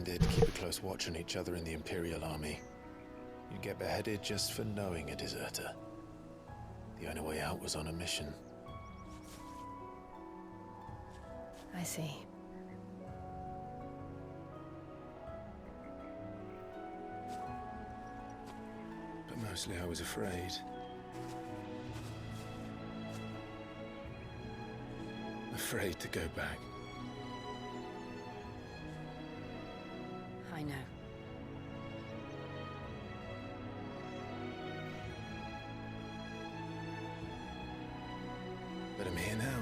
bandit, keep a close watch on each other in the Imperial Army. You'd get beheaded just for knowing a deserter. The only way out was on a mission. I see. But mostly I was afraid. Afraid to go back. I know. But I'm here now.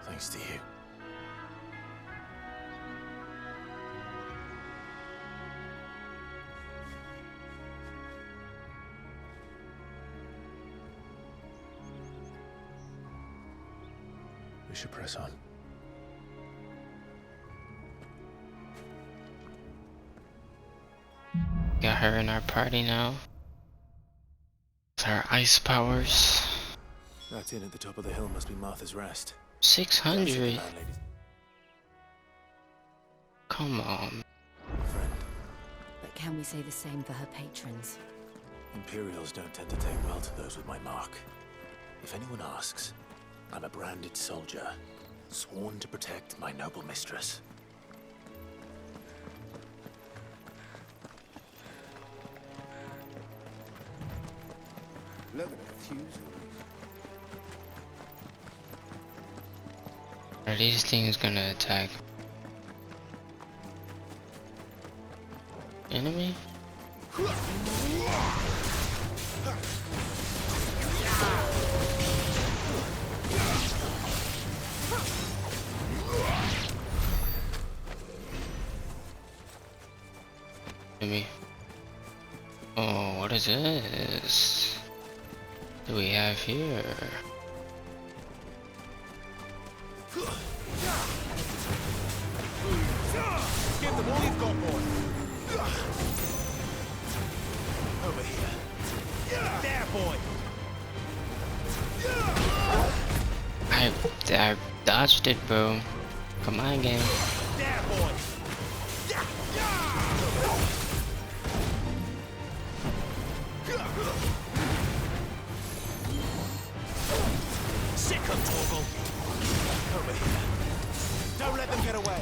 Thanks to you. We should press on. Got her in our party now. With her ice powers. That inn at the top of the hill must be Martha's Rest. 600. Come on. Friend, But can we say the same for her patrons? Imperials don't tend to take well to those with my mark. If anyone asks, I'm a branded soldier, sworn to protect my noble mistress. Are these things gonna attack? Enemy? Enemy. Oh, what is this? What do we have here? Give them all you've got, boy. Over here. There, boy. I dodged it, bro. Come on, game. There, boy. Sick of Torgal. Over here. Don't let them get away.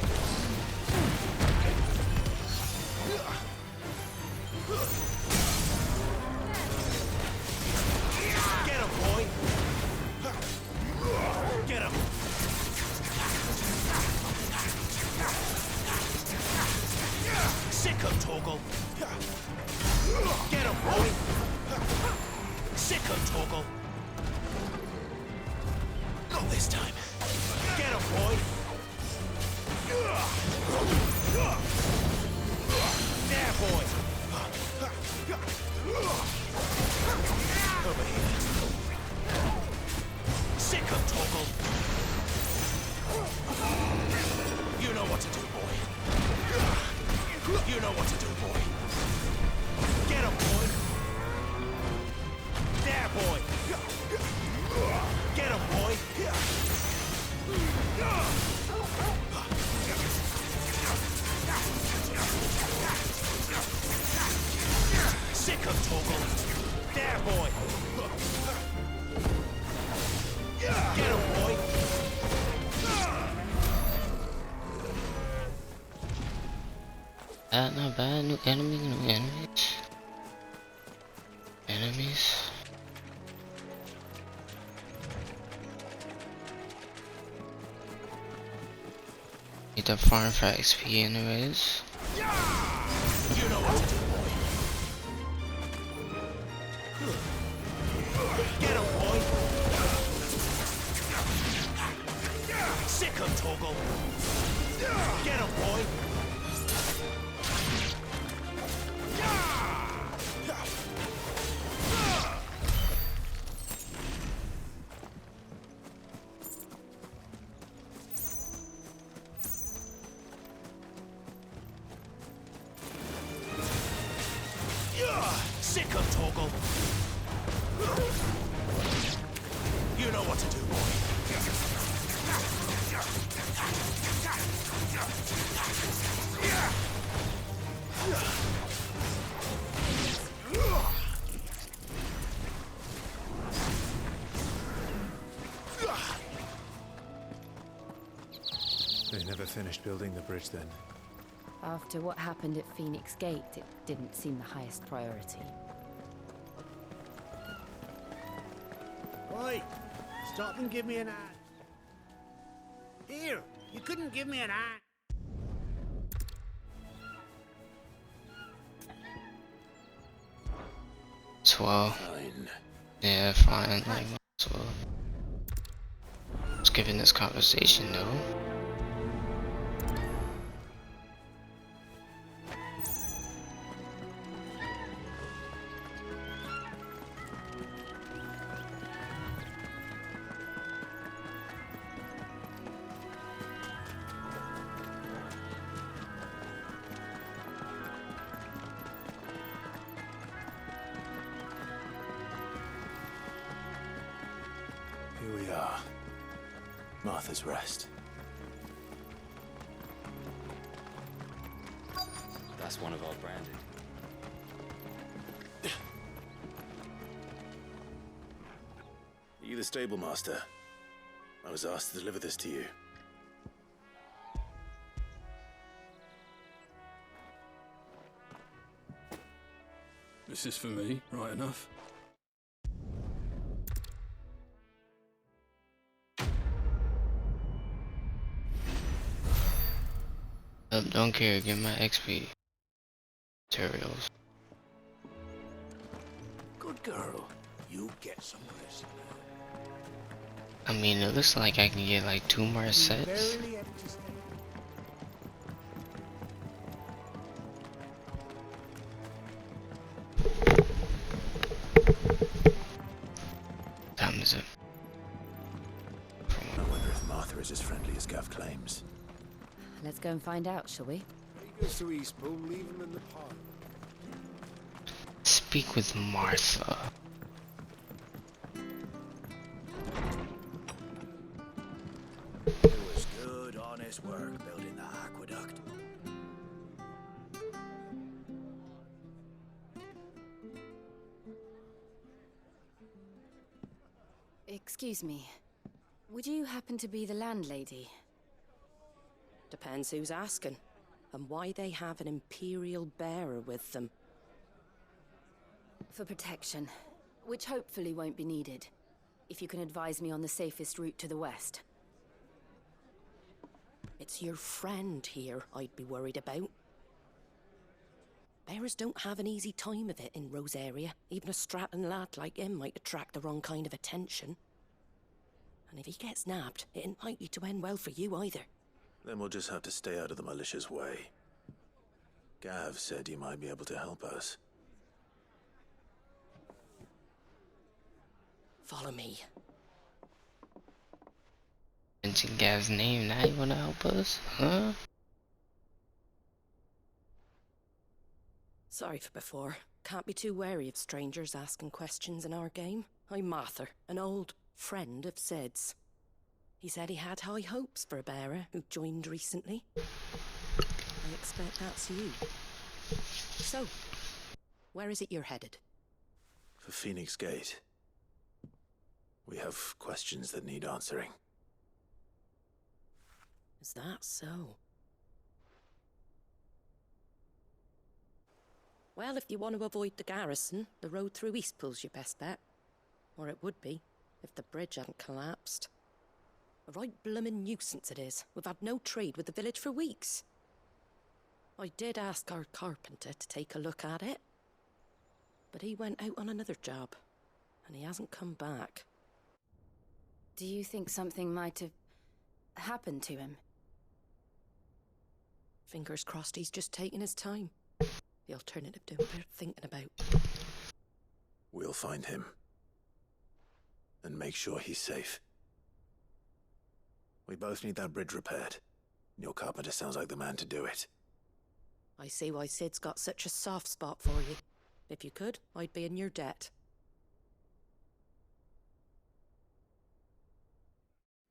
Get him, boy. Get him. Sick of Torgal. Get him, boy. Sick of Torgal. Not this time. Get him, boy. There, boy. Over here. Sick of Torgal. You know what to do, boy. You know what to do, boy. Get him, boy. There, boy. Get him, boy. Sick of Torgal. There, boy. Get him, boy. Not bad. New enemies, new enemies. Enemies. Need to farm for XP anyways. You know what to do, boy. Get him, boy. Sick of Torgal. Get him, boy. sick of Torgal. You know what to do, boy. They never finished building the bridge then. After what happened at Phoenix Gate, it didn't seem the highest priority. Oi! Stop and give me an hand. Here, you couldn't give me an hand. Well, Fine. yeah, fine. Like, so let's give in this conversation though. Here we are. Martha's Rest. That's one of our branded. Are you the stable master? I was asked to deliver this to you. This is for me, right enough. Don't care, get my XP materials. Good girl. You get some rest. I mean, it looks like I can get like 2 more sets. Verily empty state. Time is it? I wonder if Martha is as friendly as Gav claims. Let's go and find out, shall we? He goes to Eastbourne, leave him in the park. Speak with Martha. It was good, honest work building the aqueduct. Excuse me. Would you happen to be the landlady? Depends who's asking, and why they have an Imperial bearer with them. For protection, which hopefully won't be needed. If you can advise me on the safest route to the west. It's your friend here I'd be worried about. Bearers don't have an easy time of it in Rosaria. Even a Stratton lad like him might attract the wrong kind of attention. And if he gets nabbed, it ain't likely to end well for you either. Then we'll just have to stay out of the malicious way. Gav said you might be able to help us. Follow me. Mention Gav's name, now you wanna help us? Huh? Sorry for before. Can't be too wary of strangers asking questions in our game. I'm Martha, an old friend of Sid's. He said he had high hopes for a bearer who joined recently. I expect that's you. So, where is it you're headed? For Phoenix Gate. We have questions that need answering. Is that so? Well, if you want to avoid the garrison, the road through Eastpool's your best bet. Or it would be, if the bridge hadn't collapsed. A right bloomin' nuisance it is. We've had no trade with the village for weeks. I did ask our carpenter to take a look at it. But he went out on another job, and he hasn't come back. Do you think something might have happened to him? Fingers crossed he's just taking his time. The alternative to him worth thinking about. We'll find him. And make sure he's safe. We both need that bridge repaired. Your carpenter sounds like the man to do it. I see why Sid's got such a soft spot for you. If you could, I'd be in your debt.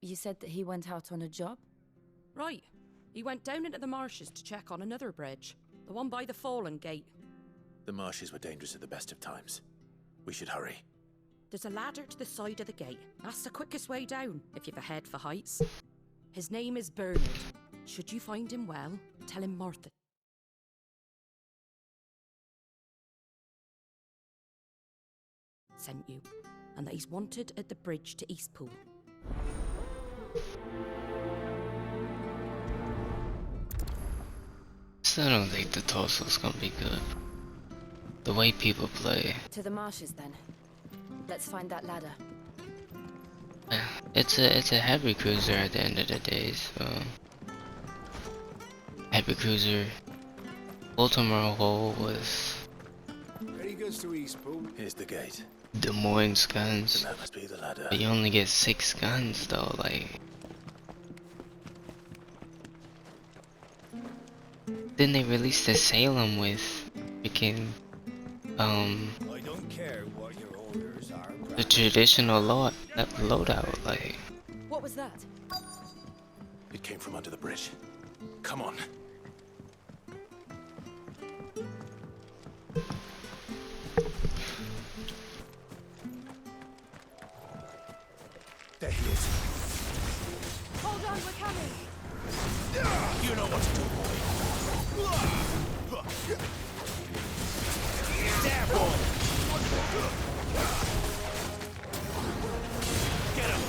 You said that he went out on a job? Right. He went down into the marshes to check on another bridge. The one by the Fallen Gate. The marshes were dangerous at the best of times. We should hurry. There's a ladder to the side of the gate. That's the quickest way down, if you've a head for heights. His name is Bernard. Should you find him well, tell him Martha sent you, and that he's wanted at the bridge to Eastpool. So I don't think the torso's gonna be good. The way people play. To the marshes, then. Let's find that ladder. Yeah, it's a heavy cruiser at the end of the day, so heavy cruiser, ultimate hull with Ready goes to Eastpool. Here's the gate. Des Moines guns. That must be the ladder. But you only get 6 guns though, like. Then they released the Salem with freaking I don't care what your orders are. the traditional loadout, like. What was that? It came from under the bridge. Come on. There he is. Hold on, we're coming! You know what to do, boy. There, boy. Get him.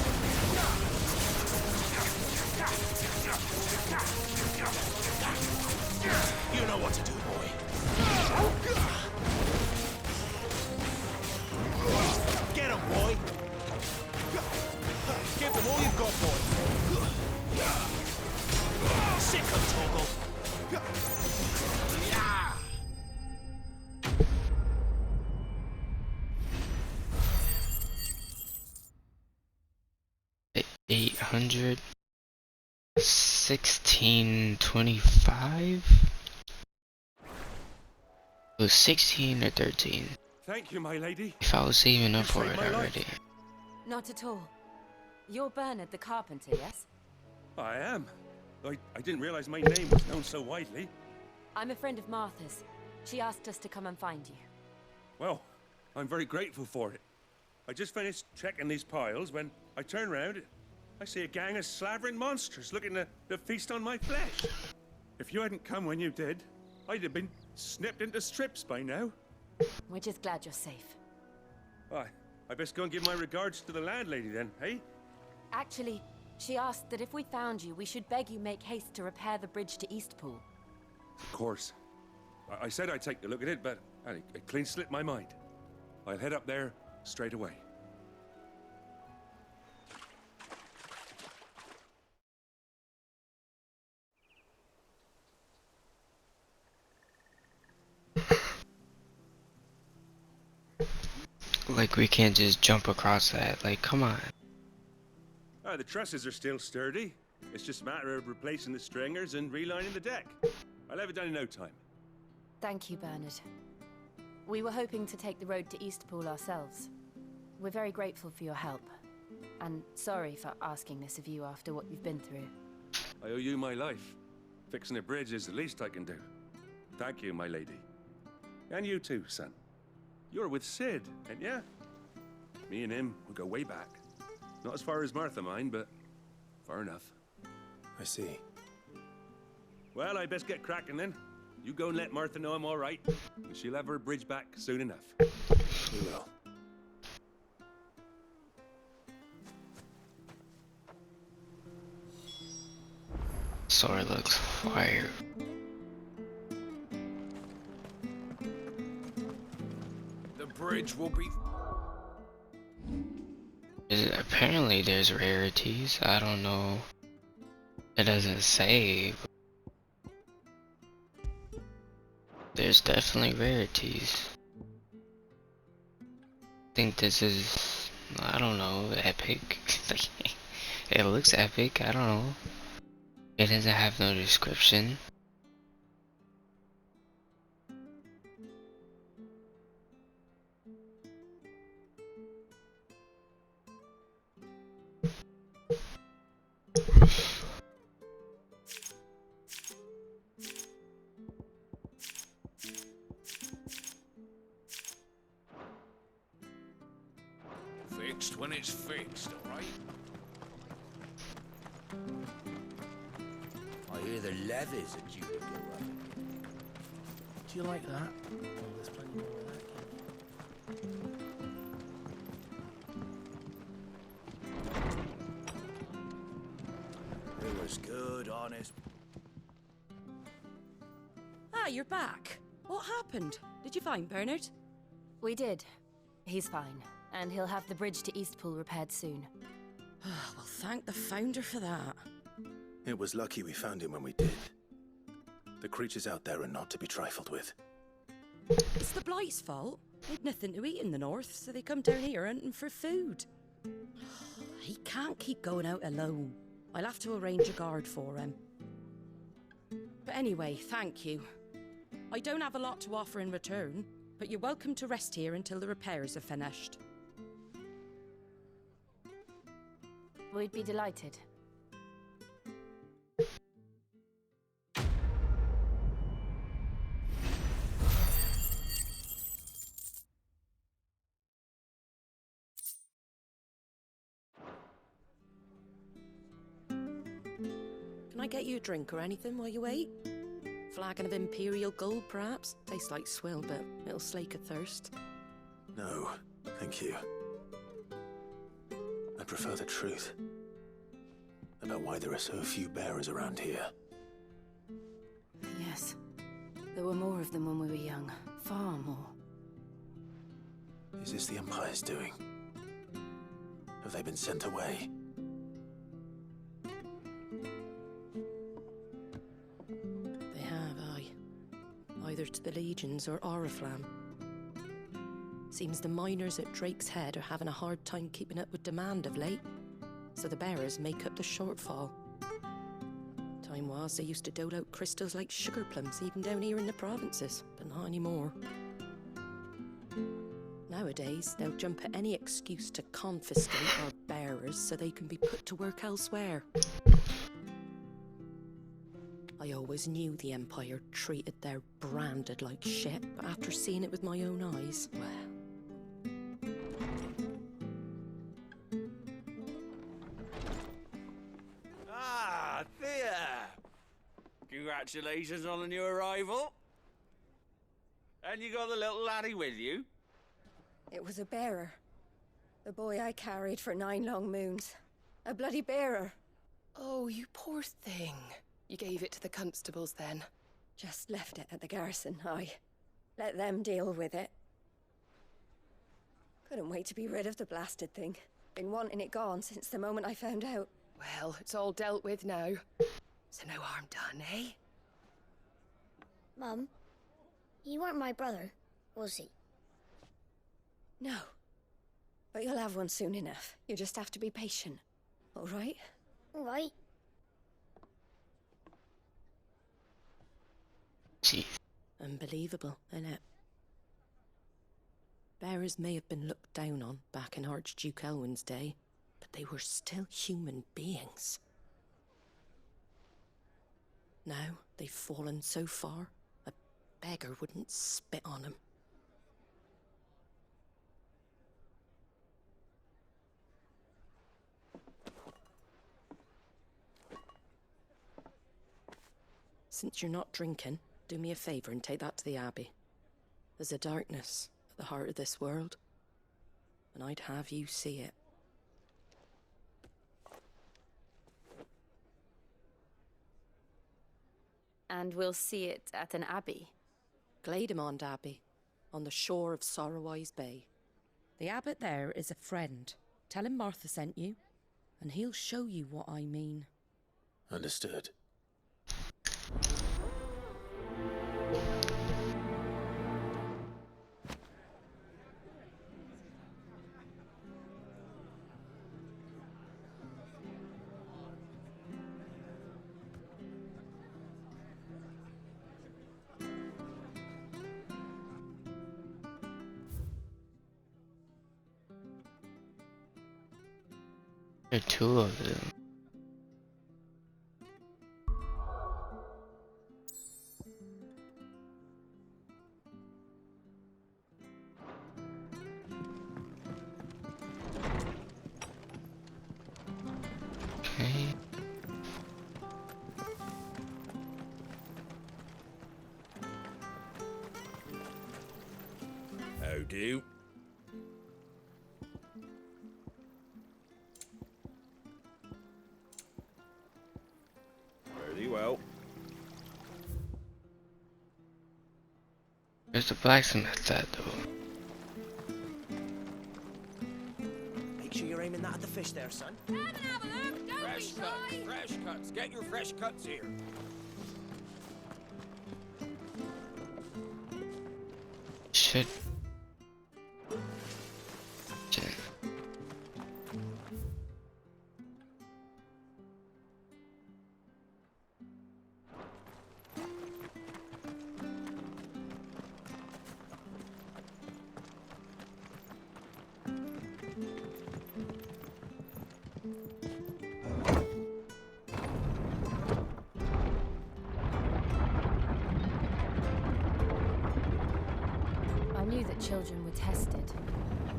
You know what to do, boy. Get him, boy. Give them all you've got, boy. Sick of Toggle. Yeah. 800 1625. It was 16 or 13. Thank you, my lady. If I was saving up You for saved it my life. already. Not at all. You're Bernard the carpenter, yes? I am. I didn't realize my name was known so widely. I'm a friend of Martha's. She asked us to come and find you. Well, I'm very grateful for it. I just finished checking these piles when I turn around. I see a gang of slavering monsters looking to feast on my flesh. If you hadn't come when you did, I'd have been snipped into strips by now. We're just glad you're safe. I best go and give my regards to the landlady then, hey? Actually, she asked that if we found you, we should beg you make haste to repair the bridge to Eastpool. Of course. I said I'd take a look at it, but it clean slipped my mind. I'll head up there straight away. Like, we can't just jump across that. Like, come on. The trusses are still sturdy. It's just a matter of replacing the stringers and relining the deck. I'll have it done in no time. Thank you, Bernard. We were hoping to take the road to Eastpool ourselves. We're very grateful for your help. And sorry for asking this of you after what you've been through. I owe you my life. Fixing a bridge is the least I can do. Thank you, my lady. And you too, son. You're with Sid, ain't ya? Me and him, we go way back. Not as far as Martha, mind, but far enough. I see. Well, I best get cracking then. You go and let Martha know I'm all right, and she'll have her bridge back soon enough. We will. Sword looks fire. The bridge will be... Apparently there's rarities. I don't know. It doesn't say. There's definitely rarities. I think this is, I don't know, epic. It looks epic. I don't know. It doesn't have no description. fixed when it's fixed, all right? I hear the levies are due to go up. Do you like that? Oh, there's plenty more of that, kid. It was good, honest. Ah, you're back. What happened? Did you find Bernard? We did. He's fine, and he'll have the bridge to Eastpool repaired soon. Well, thank the Founder for that. It was lucky we found him when we did. The creatures out there are not to be trifled with. It's the Blight's fault. They'd nothing to eat in the north, so they come down here hunting for food. He can't keep going out alone. I'll have to arrange a guard for him. But anyway, thank you. I don't have a lot to offer in return, but you're welcome to rest here until the repairs are finished. We'd be delighted. Can I get you a drink or anything while you wait? Flagon of Imperial Gold, perhaps? Tastes like swill, but it'll slake a thirst. No, thank you. I prefer the truth about why there are so few bearers around here. Yes. There were more of them when we were young. Far more. Is this the Empire's doing? Have they been sent away? They have, aye. Either to the Legions or Oriflamme. Seems the miners at Drake's Head are having a hard time keeping up with demand of late, so the bearers make up the shortfall. Time was they used to dole out crystals like sugar plums even down here in the provinces, but not anymore. Nowadays, they'll jump at any excuse to confiscate our bearers so they can be put to work elsewhere. I always knew the Empire treated their branded like shit, but after seeing it with my own eyes, well... Ah, Thea! Congratulations on the new arrival. And you got the little laddie with you? It was a bearer. The boy I carried for 9 long moons. A bloody bearer. Oh, you poor thing. You gave it to the constables then? Just left it at the garrison, I let them deal with it. Couldn't wait to be rid of the blasted thing. Been wanting it gone since the moment I found out. Well, it's all dealt with now. So no harm done, eh? Mum, he weren't my brother, was he? No. But you'll have one soon enough. You just have to be patient. All right? All right. Gee. Unbelievable, innit? Bearers may have been looked down on back in Archduke Elwin's day, but they were still human beings. Now they've fallen so far, a beggar wouldn't spit on them. Since you're not drinking, do me a favour and take that to the Abbey. There's a darkness at the heart of this world, and I'd have you see it. And we'll see it at an abbey. Glademond Abbey, on the shore of Sorrowwise Bay. The abbot there is a friend. Tell him Martha sent you, and he'll show you what I mean. Understood. There are 2 of them. How do? Very well. Where's the blacksmith at, though? Make sure you're aiming that at the fish there, son. Fresh cuts, fresh cuts. Get your fresh cuts here. Shit. Shit. I knew that children were tested,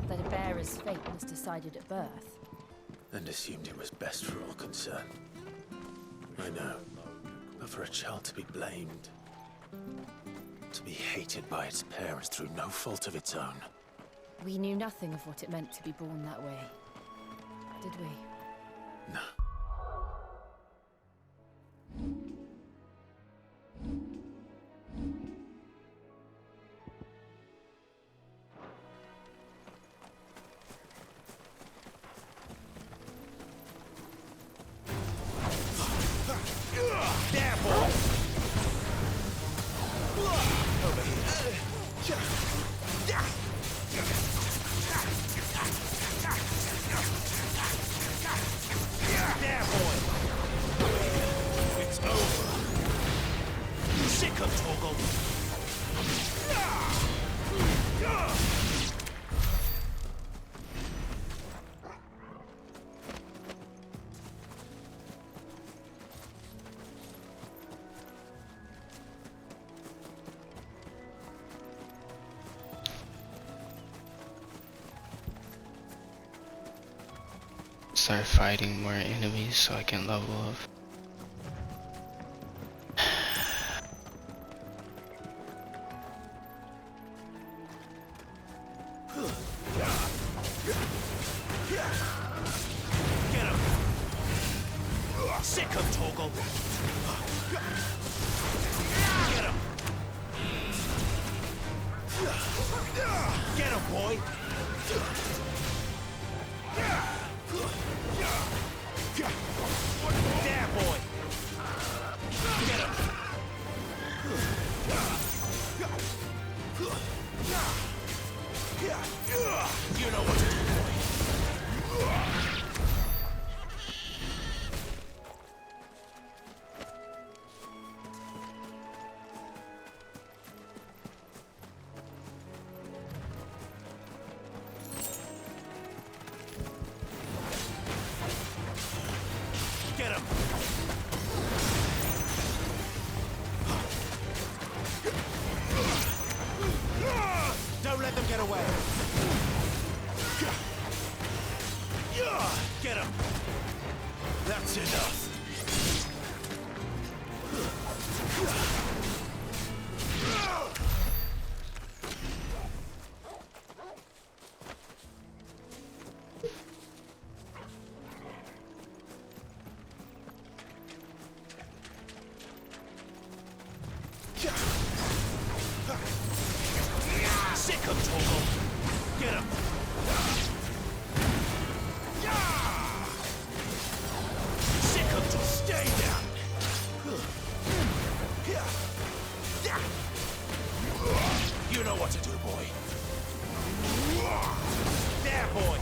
that a bearer's fate was decided at birth. And assumed it was best for all concerned. I know. But for a child to be blamed, to be hated by its parents through no fault of its own. We knew nothing of what it meant to be born that way, did we? No. Start fighting more enemies so I can level up. Get him! Sick him, Toggle! Get him! Get him, boy! There, boy! Get him! You know what to do, boy! Get him! Don't let them get away! Get him! That's enough! Sick him, Toggle! Get him! Sick him to stay down! You know what to do, boy! There, boy!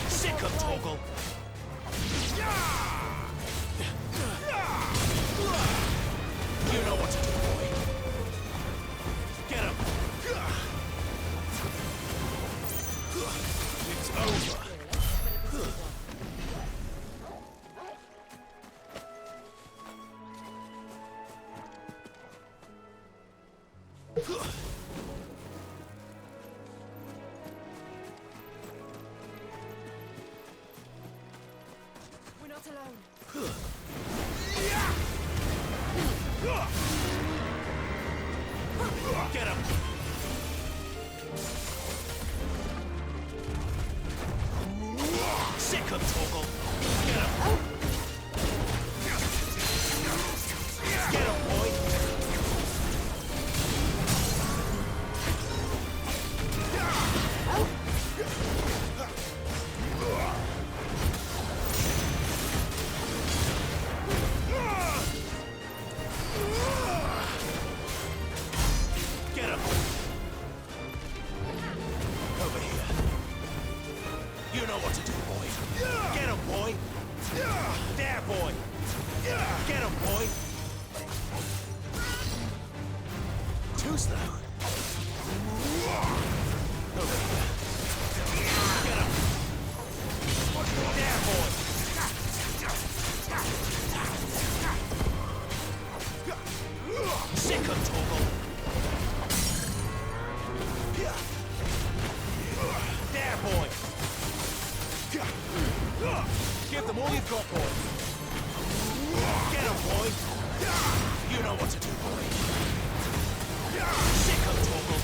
Sick him, Toggle! You know what to do, boy! Get him! It's over! We're not alone. Get him! Torgal! Get him! Get him, boy! Get him! Over here. You know what to do, boy. Get him, boy! There, boy! Get him, boy! Too slow. Over here. Get him! There, boy! Sick of Torgal! There, boy! Give them all you've got, boy! Get him, boy! You know what to do, boy! Sick of Torgal!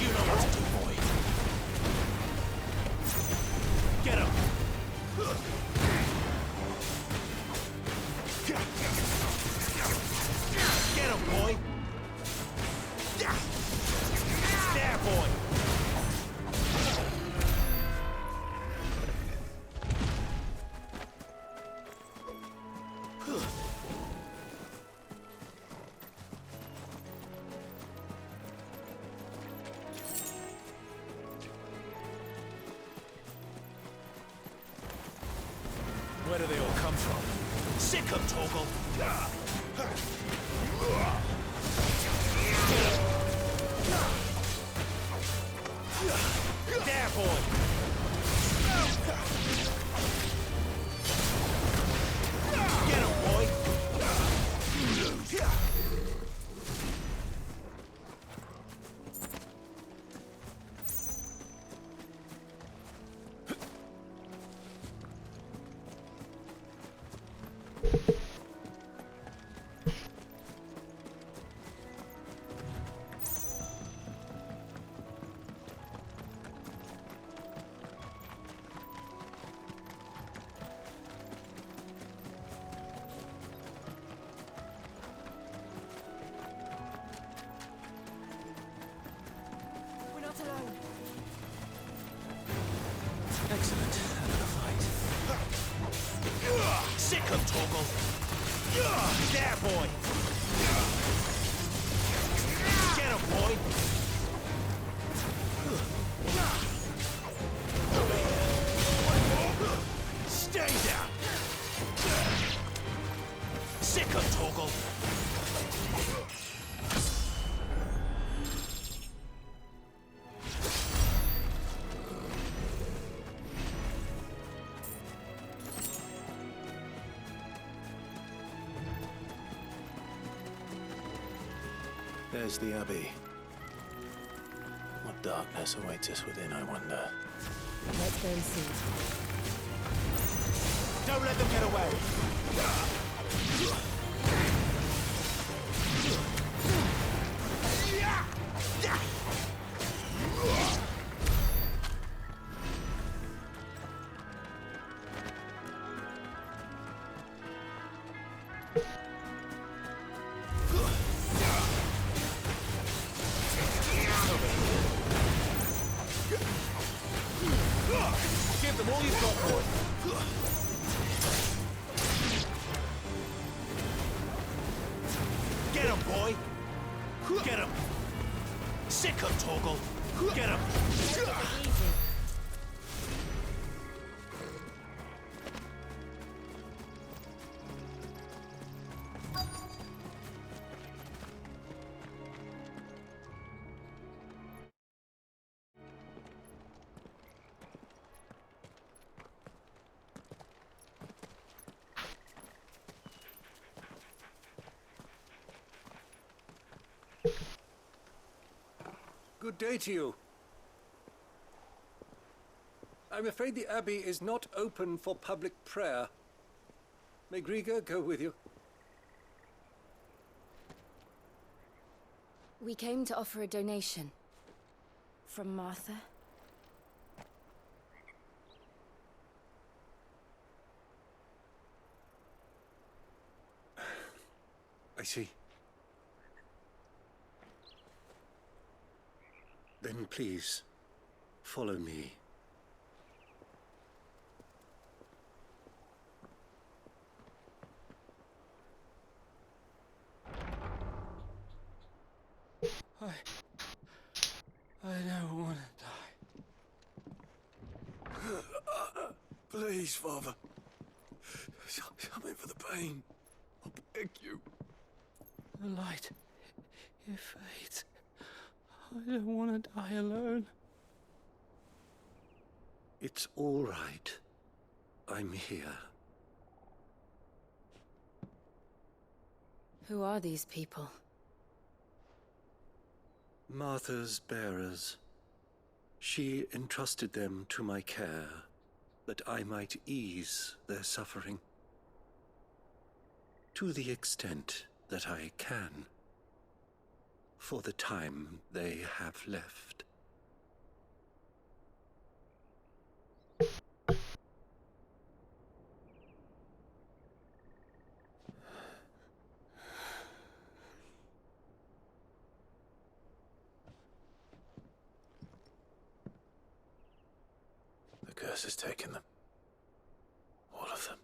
You know what to do, boy! Get him! Get him, boy! There, boy! Where do they all come from? Sick of Torgal! There, boy! Get him, boy! We're not alone. Excellent. Another fight. Sick of Torgal! There, boy! Get him, boy! Over here. Stay down! Sick of Torgal! There's the Abbey. What darkness awaits us within, I wonder. Let's go and see. Don't let them get away! Give them all you've got, boy! Get him, boy! Get him! Sick of Torgal! Get him! Good day to you. I'm afraid the Abbey is not open for public prayer. May Griga go with you? We came to offer a donation. From Martha. see. Then please, follow me. I don't want to die. Please, Father. Something for the pain. I beg you. The light, it fades. I don't want to die alone. It's all right. I'm here. Who are these people? Martha's bearers. She entrusted them to my care, that I might ease their suffering. To the extent that I can, for the time they have left. The curse has taken them. All of them.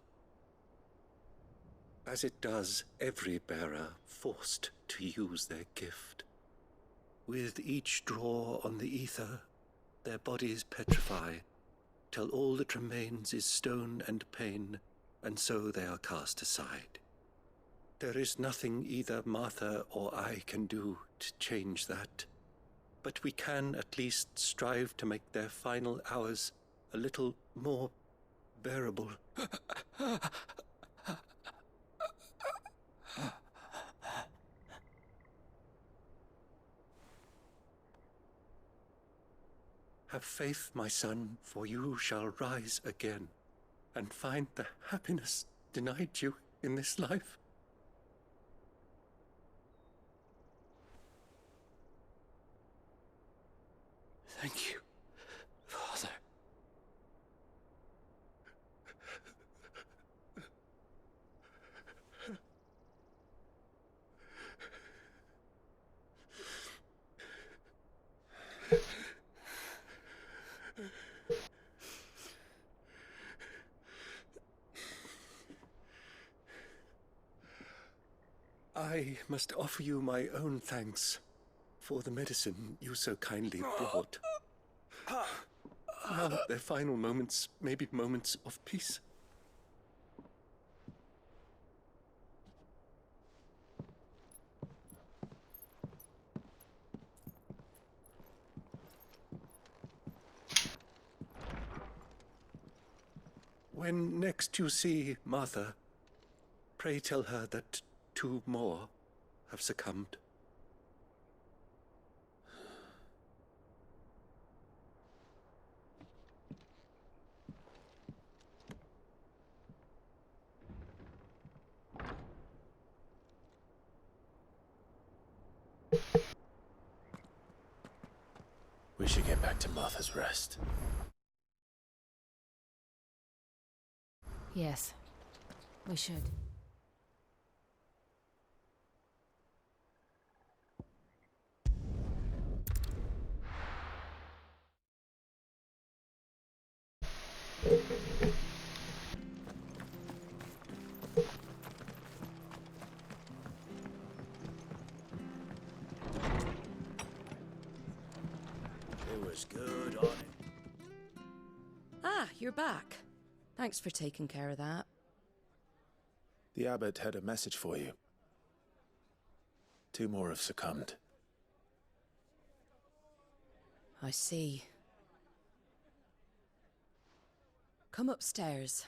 As it does every bearer forced to use their gift. With each draw on the ether, their bodies petrify, till all that remains is stone and pain, and so they are cast aside. There is nothing either Martha or I can do to change that, but we can at least strive to make their final hours a little more bearable. Have faith, my son, for you shall rise again, and find the happiness denied you in this life. Thank you, Father. I must offer you my own thanks for the medicine you so kindly brought. Now their final moments may be moments of peace. When next you see Martha, pray tell her that 2 more have succumbed. We should get back to Martha's Rest. Yes, we should. It was good on it. Ah, you're back. Thanks for taking care of that. The abbot had a message for you. 2 more have succumbed. I see. Come upstairs.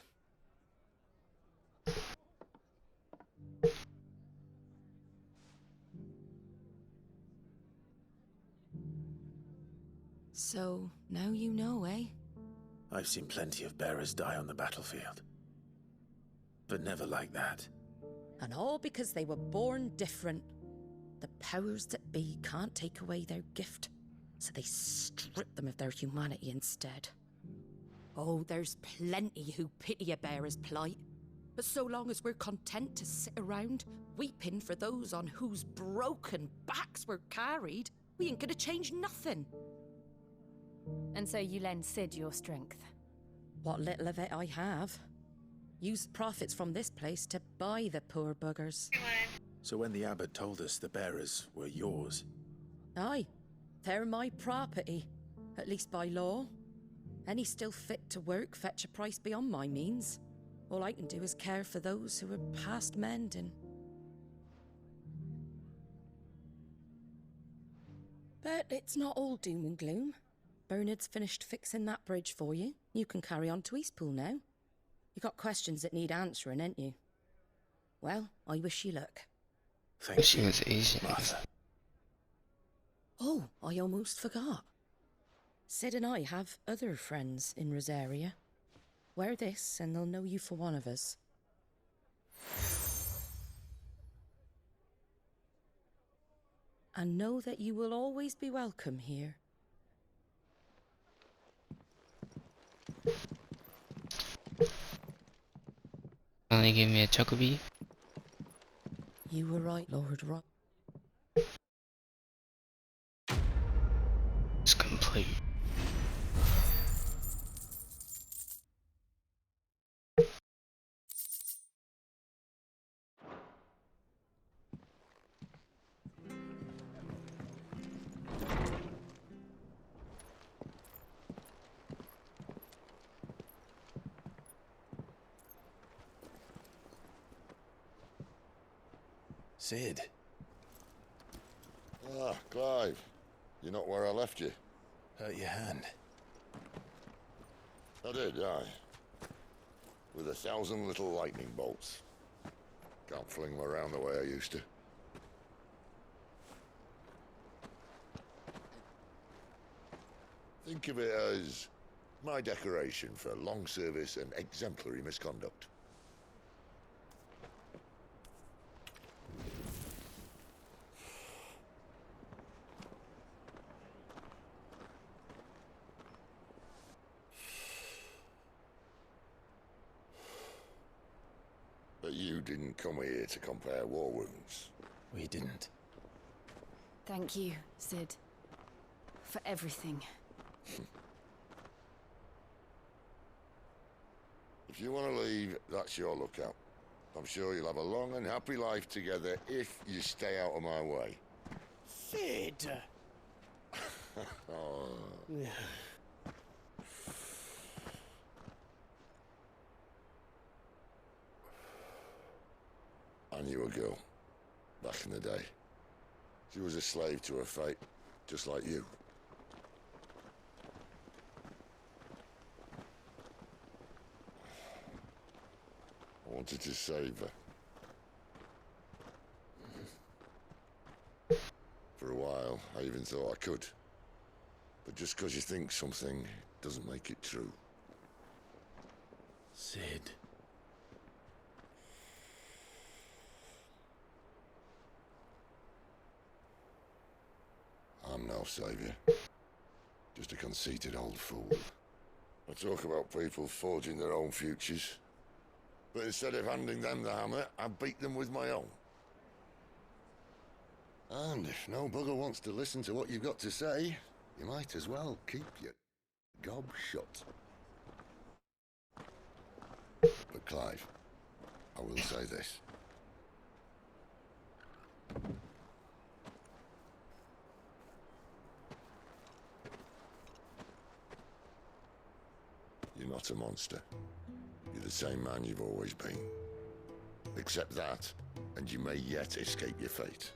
So, now you know, eh? I've seen plenty of bearers die on the battlefield. But never like that. And all because they were born different. The powers that be can't take away their gift, so they strip them of their humanity instead. Oh, there's plenty who pity a bearer's plight. But so long as we're content to sit around, weeping for those on whose broken backs we're carried, we ain't gonna change nothing. And so you lend Sid your strength? What little of it I have. Use profits from this place to buy the poor buggers. So when the abbot told us the bearers were yours... Aye, they're my property, at least by law. Any still fit to work fetch a price beyond my means. All I can do is care for those who are past mending. But it's not all doom and gloom. Bernard's finished fixing that bridge for you. You can carry on to Eastpool now. You got questions that need answering, ain't you? Well, I wish you luck. Thank you, was Asian. Martha. Oh, I almost forgot. Sid and I have other friends in Rosaria. Wear this and they'll know you for one of us. And know that you will always be welcome here. Only give me a chocobee. You were right, Lord Rock. It's complete. Sid. Ah, Clive. You're not where I left you. Hurt your hand. I did, aye. With 1,000 little lightning bolts. Can't fling them around the way I used to. Think of it as my decoration for long service and exemplary misconduct. But you didn't come here to compare war wounds. We didn't. Thank you, Sid. For everything. If you want to leave, that's your lookout. I'm sure you'll have a long and happy life together if you stay out of my way. Sid! Oh. I knew a girl, back in the day. She was a slave to her fate, just like you. I wanted to save her. For a while, I even thought I could. But just because you think something doesn't make it true. Sid. I'm no savior. Just a conceited old fool. I talk about people forging their own futures. But instead of handing them the hammer, I beat them with my own. And if no bugger wants to listen to what you've got to say, you might as well keep your gob shut. But Clive, I will say this. You're not a monster. You're the same man you've always been. Accept that, and you may yet escape your fate.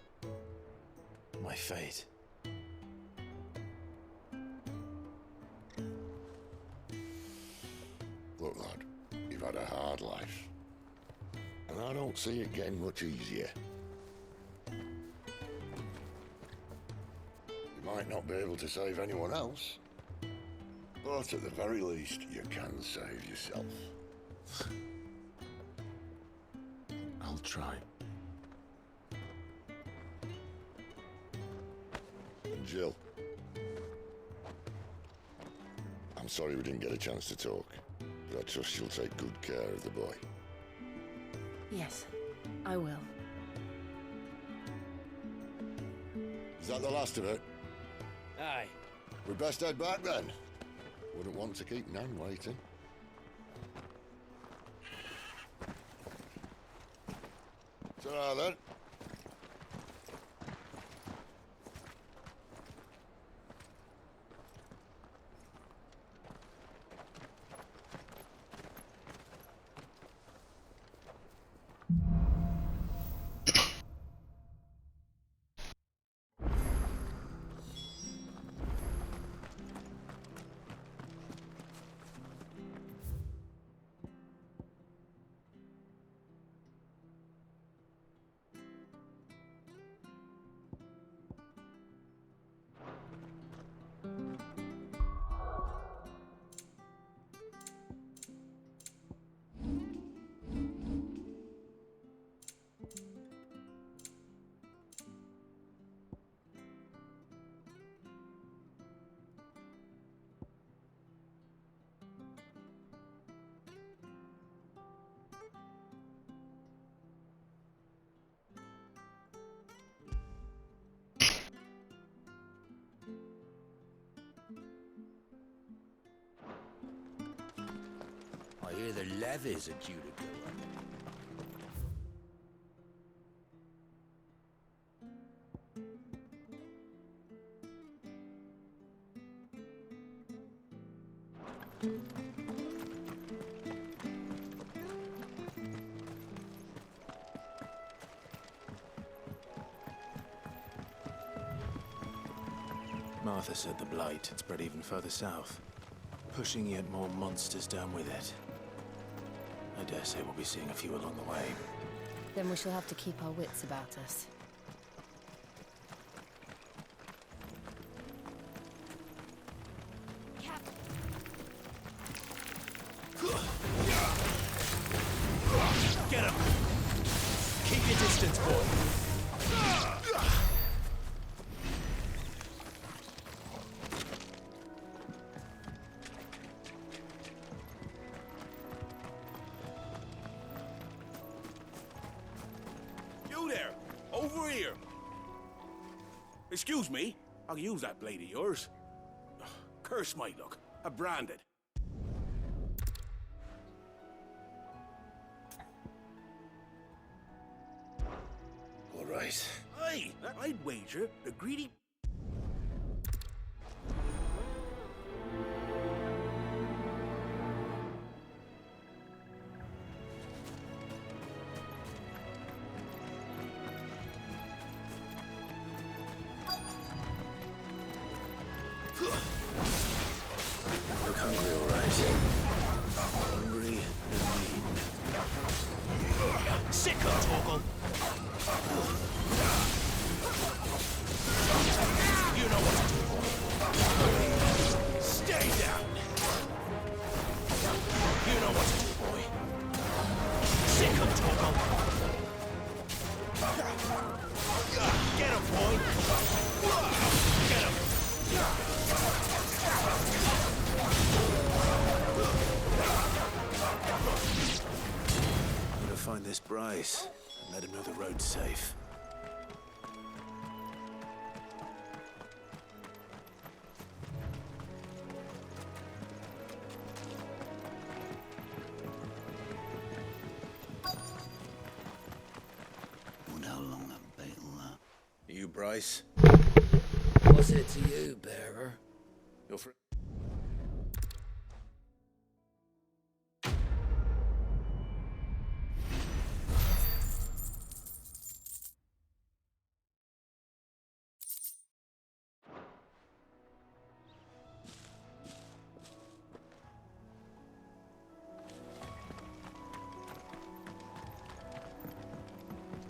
My fate? Look, lad, you've had a hard life. And I don't see it getting much easier. You might not be able to save anyone else, but at the very least, you can save yourself. I'll try. And Jill, I'm sorry we didn't get a chance to talk, but I trust you'll take good care of the boy. Yes, I will. Is that the last of it? Aye. We best head back then. Wouldn't want to keep Nan waiting. Ta-ra then. I hear the levies are due to go up. Martha said the blight had spread even further south, pushing yet more monsters down with it. I dare say we'll be seeing a few along the way. Then we shall have to keep our wits about us. Get him! Keep your distance, boy! You there! Over here! Excuse me, I'll use that blade of yours. Curse my luck. I'm branded. All right. Aye, I'd wager the greedy... Look hungry, all right. Hungry and lean. Sick of Torgal! You know what to do. Stay down! You know what to do, boy. Sick of Torgal! Get him, boy! Get him! I'm gonna find this Bryce and let him know the road's safe. Wonder how long that bait'll last. You, Bryce? What's it to you, bearer? You're for...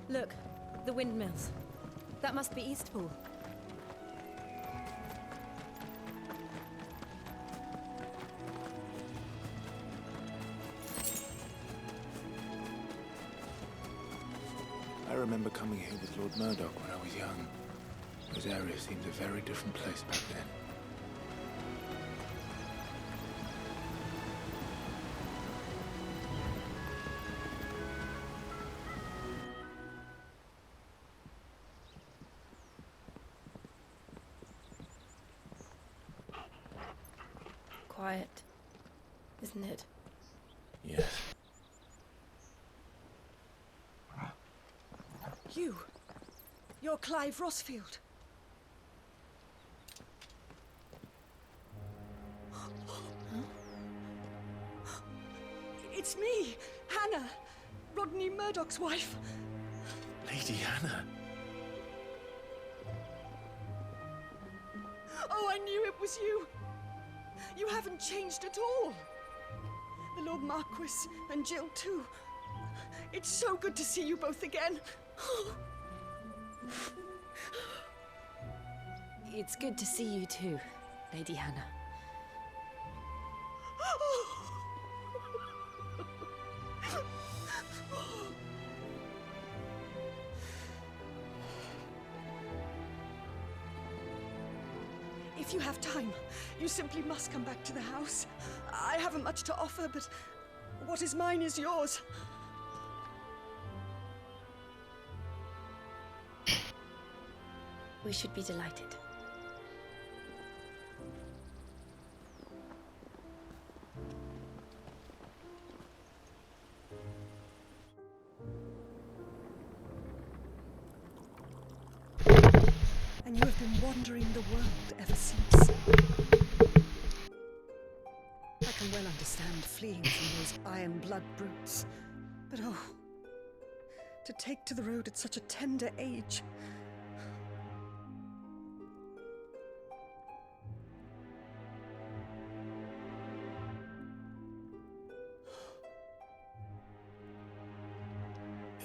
Look, the windmills. That must be Eastpool. I remember coming here with Lord Murdoch when I was young. This area seemed a very different place back then. quiet, isn't it? Yes. You're Clive Rossfield. It's me, Hannah, Rodney Murdoch's wife. Lady Hannah. Oh, I knew it was you. You haven't changed at all. The Lord Marquis and Jill too. It's so good to see you both again. It's good to see you too, Lady Hannah. If you have time, you simply must come back to the house. I haven't much to offer, but what is mine is yours. We should be delighted. And you have been wandering the world ever since. I can well understand fleeing from those iron blood brutes. But oh, to take to the road at such a tender age.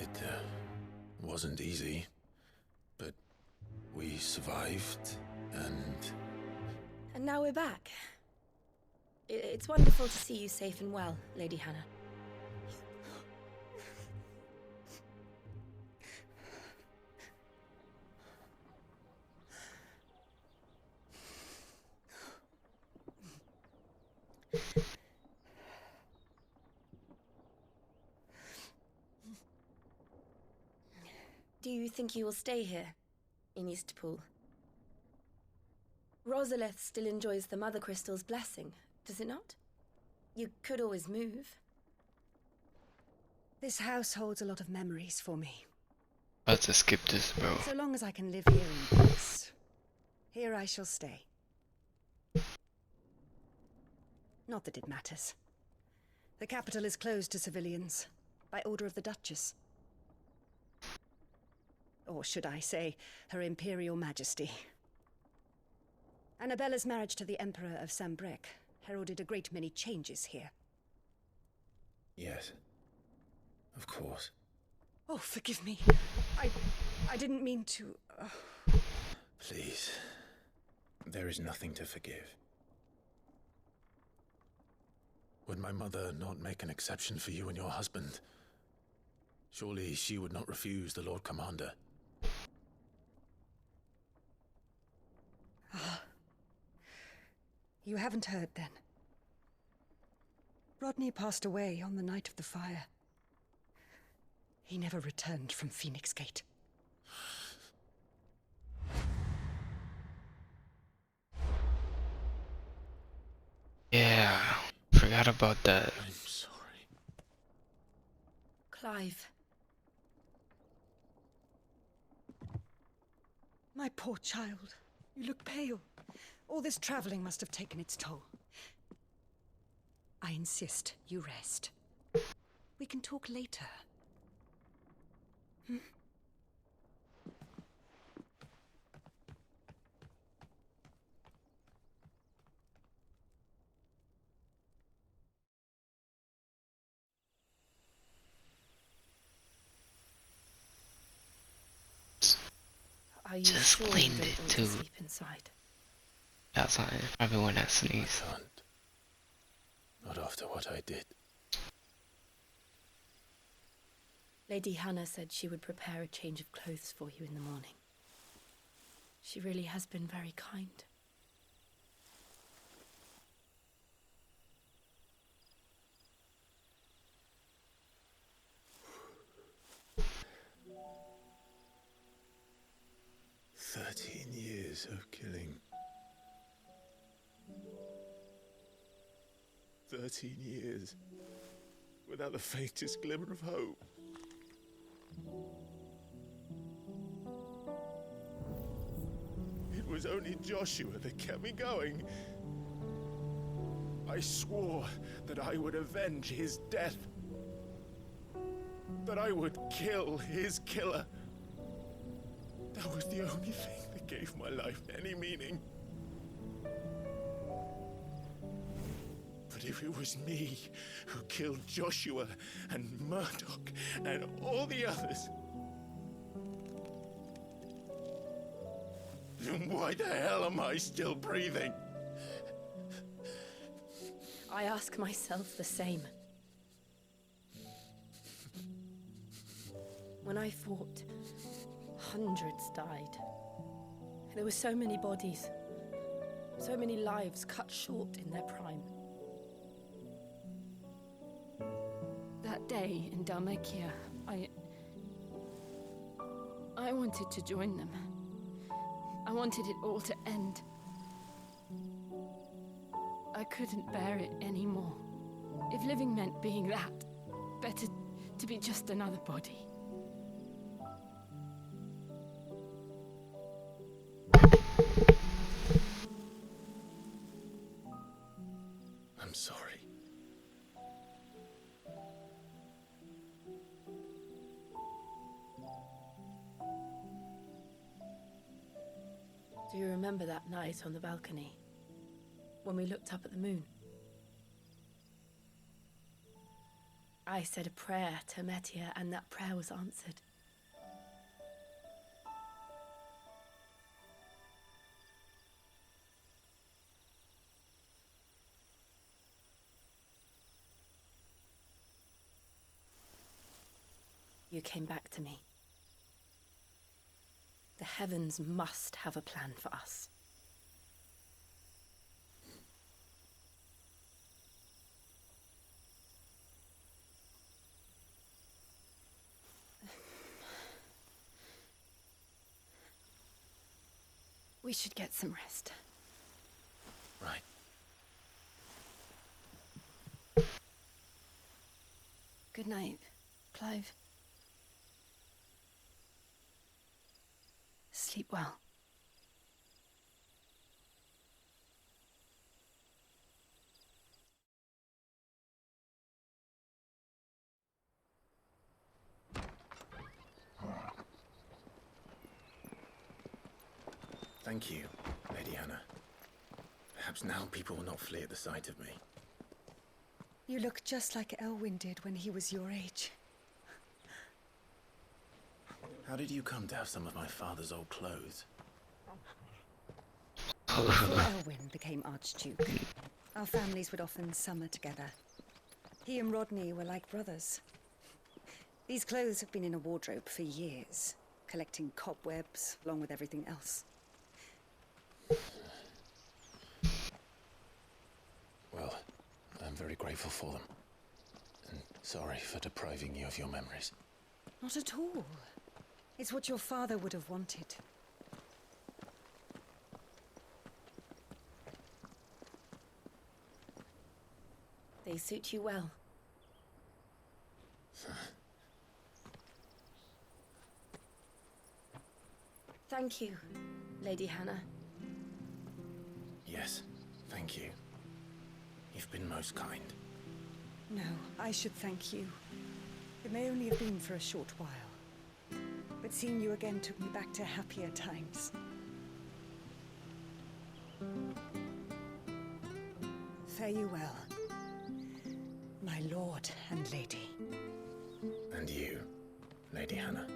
It wasn't easy, but we survived, and... And now we're back. It's wonderful to see you safe and well, Lady Hannah. Do you think you will stay here, in Eastpool? Rosalith still enjoys the Mother Crystal's blessing, does it not? You could always move. This house holds a lot of memories for me. About to skip this, bro. So long as I can live here in peace, here I shall stay. Not that it matters. The capital is closed to civilians, by order of the Duchess. Or should I say, Her Imperial Majesty. Annabella's marriage to the Emperor of Sambrec heralded a great many changes here. Yes. Of course. Oh, forgive me. I didn't mean to... Please. There is nothing to forgive. Would my mother not make an exception for you and your husband? Surely she would not refuse the Lord Commander. You haven't heard, then. Rodney passed away on the night of the fire. He never returned from Phoenix Gate. Yeah, forgot about that. I'm sorry. Clive. My poor child. You look pale. All this traveling must have taken its toll. I insist you rest. We can talk later. Hmm? Are you Just sure you cleaned don't it want too. to sleep inside? Outside, everyone has sneezed. I can't. Not after what I did. Lady Hannah said she would prepare a change of clothes for you in the morning. She really has been very kind. "13 years of killing. 13 years, without the faintest glimmer of hope. It was only Joshua that kept me going. I swore that I would avenge his death. That I would kill his killer. That was the only thing that gave my life any meaning. But if it was me who killed Joshua and Murdoch and all the others, then why the hell am I still breathing? I ask myself the same. When I fought, hundreds died. There were so many bodies, so many lives cut short in their prime. That day in Dalmacia, I wanted to join them. I wanted it all to end. I couldn't bear it anymore. If living meant being that, better to be just another body. I'm sorry. Do you remember that night on the balcony, when we looked up at the moon? I said a prayer to Metia, and that prayer was answered. You came back to me. The heavens must have a plan for us. We should get some rest. Right. Good night, Clive. Sleep well. Thank you, Lady Hannah. Perhaps now people will not flee at the sight of me. You look just like Elwyn did when he was your age. How did you come to have some of my father's old clothes? Before Elwyn became Archduke, our families would often summer together. He and Rodney were like brothers. These clothes have been in a wardrobe for years, collecting cobwebs along with everything else. Well, I'm very grateful for them. And sorry for depriving you of your memories. Not at all. It's what your father would have wanted. They suit you well. Thank you, Lady Hannah. Yes, thank you. You've been most kind. No, I should thank you. It may only have been for a short while, but seeing you again took me back to happier times. Fare you well, my lord and lady. And you, Lady Hannah.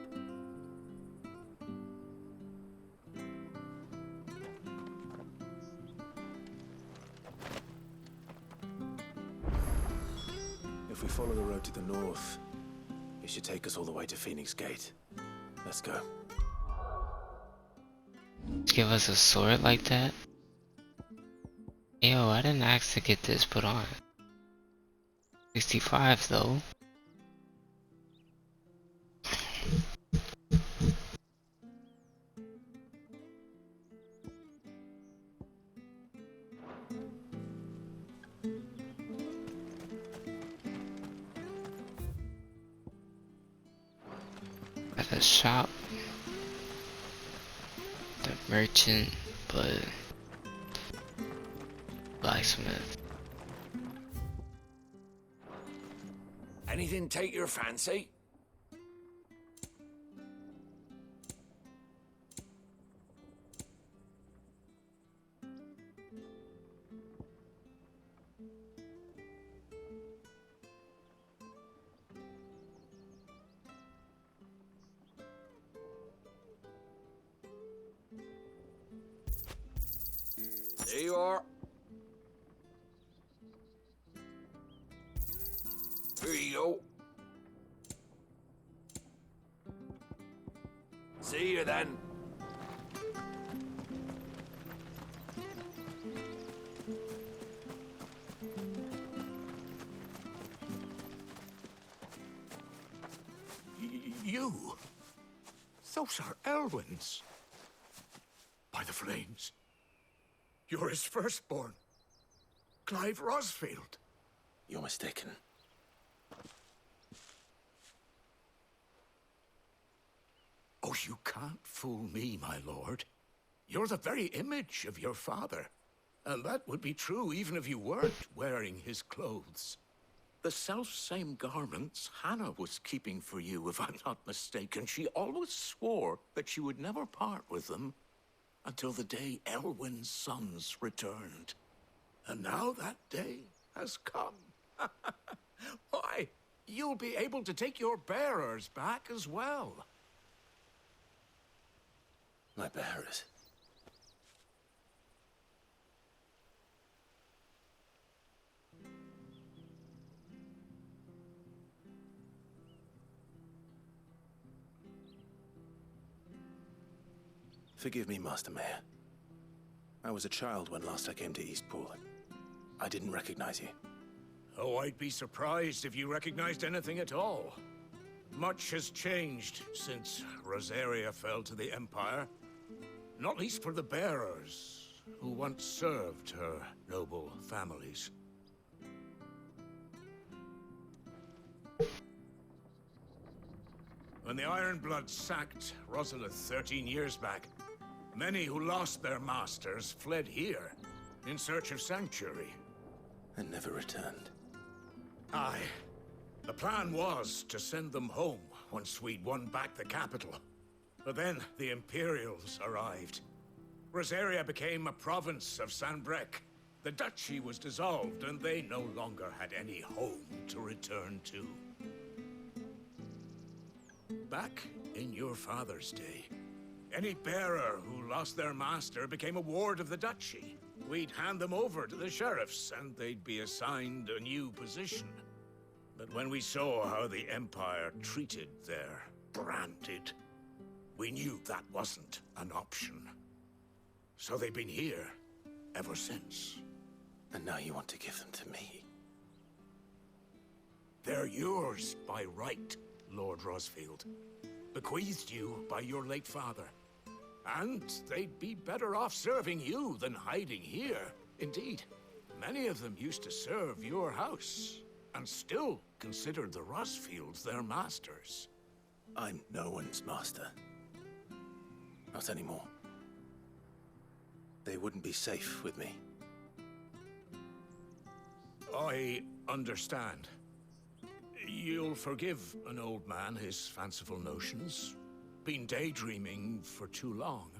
If we follow the road to the north, it should take us all the way to Phoenix Gate. Let's go. Give us a sword like that? Yo, I didn't ask to get this put on. 65 though. the shop, the merchant, but blacksmith. Anything take your fancy? There you are. Here you go. See you then. You? Those are Elwyn's. By the flames. You're his firstborn. Clive Rosfield. You're mistaken. Oh, you can't fool me, my lord. You're the very image of your father. And that would be true even if you weren't wearing his clothes. The self-same garments Hannah was keeping for you, if I'm not mistaken. She always swore that she would never part with them until the day Elwyn's sons returned. And now that day has come. Why, you'll be able to take your bearers back as well. My bearers? Forgive me, Master Mayor. I was a child when last I came to Eastpool. I didn't recognize you. Oh, I'd be surprised if you recognized anything at all. Much has changed since Rosaria fell to the Empire. Not least for the bearers, who once served her noble families. When the Ironbloods sacked Rosalith 13 years back, many who lost their masters fled here in search of sanctuary. And never returned. Aye. The plan was to send them home once we'd won back the capital. But then the Imperials arrived. Rosaria became a province of Sanbreque. The duchy was dissolved, and they no longer had any home to return to. Back in your father's day, any bearer who lost their master became a ward of the duchy. We'd hand them over to the sheriffs, and they'd be assigned a new position. But when we saw how the Empire treated their branded, we knew that wasn't an option. So they've been here ever since. And now you want to give them to me? They're yours by right, Lord Rosfield. Bequeathed you by your late father. And they'd be better off serving you than hiding here. Indeed, many of them used to serve your house, and still considered the Rosfields their masters. I'm no one's master. Not anymore. They wouldn't be safe with me. I understand. You'll forgive an old man his fanciful notions. Been daydreaming for too long.